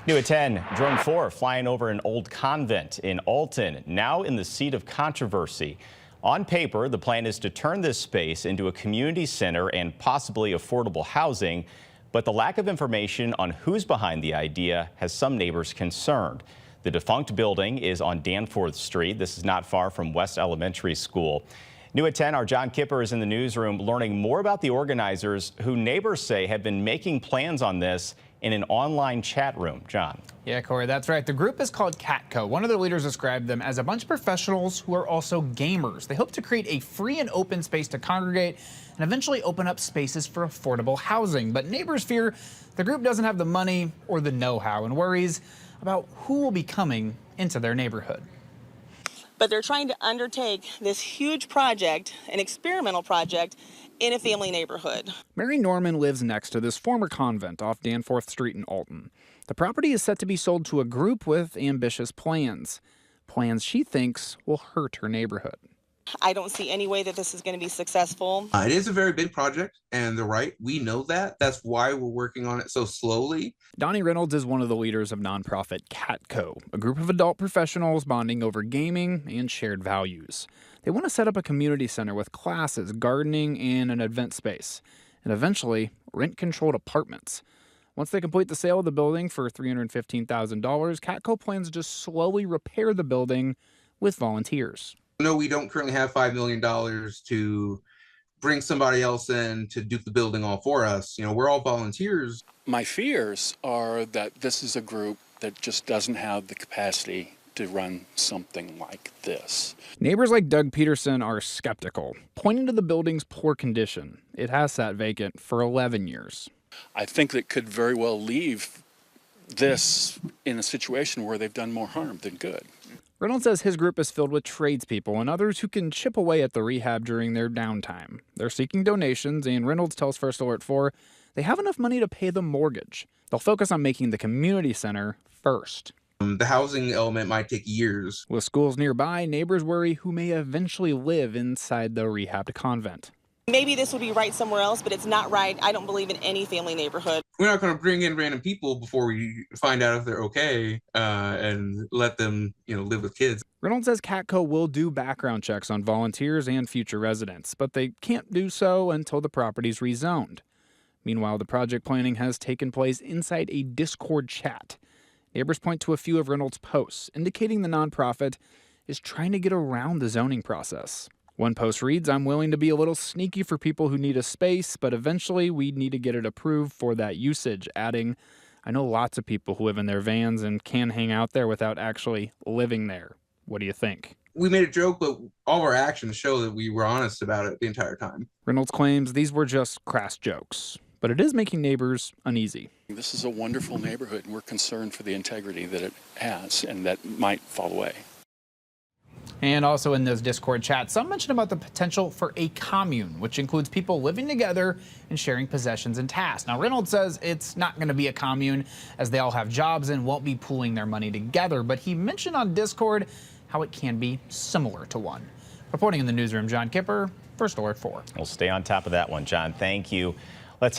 New at 10, Drone 4 flying over an old convent in Alton, now in the seat of controversy. On paper, the plan is to turn this space into a community center and possibly affordable housing, but the lack of information on who's behind the idea has some neighbors concerned. The defunct building is on Danforth Street. This is not far from West Elementary School. New at 10, our John Kipper is in the newsroom learning more about the organizers who neighbors say have been making plans on this in an online chat room. John. Yeah, Corey, that's right. The group is called CatCo. One of their leaders described them as a bunch of professionals who are also gamers. They hope to create a free and open space to congregate and eventually open up spaces for affordable housing. But neighbors fear the group doesn't have the money or the know-how and worries about who will be coming into their neighborhood. But they're trying to undertake this huge project, an experimental project, in a family neighborhood. Mary Norman lives next to this former convent off Danforth Street in Alton. The property is set to be sold to a group with ambitious plans. Plans she thinks will hurt her neighborhood. I don't see any way that this is going to be successful. It is a very big project, and they're right. We know that. That's why we're working on it so slowly. Donnie Reynolds is one of the leaders of nonprofit CatCo, a group of adult professionals bonding over gaming and shared values. They want to set up a community center with classes, gardening, and an event space, and eventually rent-controlled apartments. Once they complete the sale of the building for $315,000, CatCo plans to just slowly repair the building with volunteers. No, we don't currently have $5 million to bring somebody else in to do the building all for us. You know, we're all volunteers. My fears are that this is a group that just doesn't have the capacity to run something like this. Neighbors like Doug Peterson are skeptical, pointing to the building's poor condition. It has sat vacant for 11 years. I think that could very well leave this in a situation where they've done more harm than good. Reynolds says his group is filled with tradespeople and others who can chip away at the rehab during their downtime. They're seeking donations, and Reynolds tells First Alert 4 they have enough money to pay the mortgage. They'll focus on making the community center first. The housing element might take years. With schools nearby, neighbors worry who may eventually live inside the rehabbed convent. Maybe this would be right somewhere else, but it's not right. I don't believe in any family neighborhood. We're not going to bring in random people before we find out if they're okay and let them, live with kids. Reynolds says CatCo will do background checks on volunteers and future residents, but they can't do so until the property's rezoned. Meanwhile, the project planning has taken place inside a Discord chat. Neighbors point to a few of Reynolds' posts, indicating the nonprofit is trying to get around the zoning process. One post reads, "I'm willing to be a little sneaky for people who need a space, but eventually we need to get it approved for that usage," adding, "I know lots of people who live in their vans and can hang out there without actually living there. What do you think?" We made a joke, but all of our actions show that we were honest about it the entire time. Reynolds claims these were just crass jokes, but it is making neighbors uneasy. This is a wonderful neighborhood, and we're concerned for the integrity that it has and that might fall away. And also in those Discord chats, some mention about the potential for a commune, which includes people living together and sharing possessions and tasks. Now, Reynolds says it's not going to be a commune as they all have jobs and won't be pooling their money together. But he mentioned on Discord how it can be similar to one. Reporting in the newsroom, John Kipper, First Alert 4. We'll stay on top of that one, John. Thank you. Let's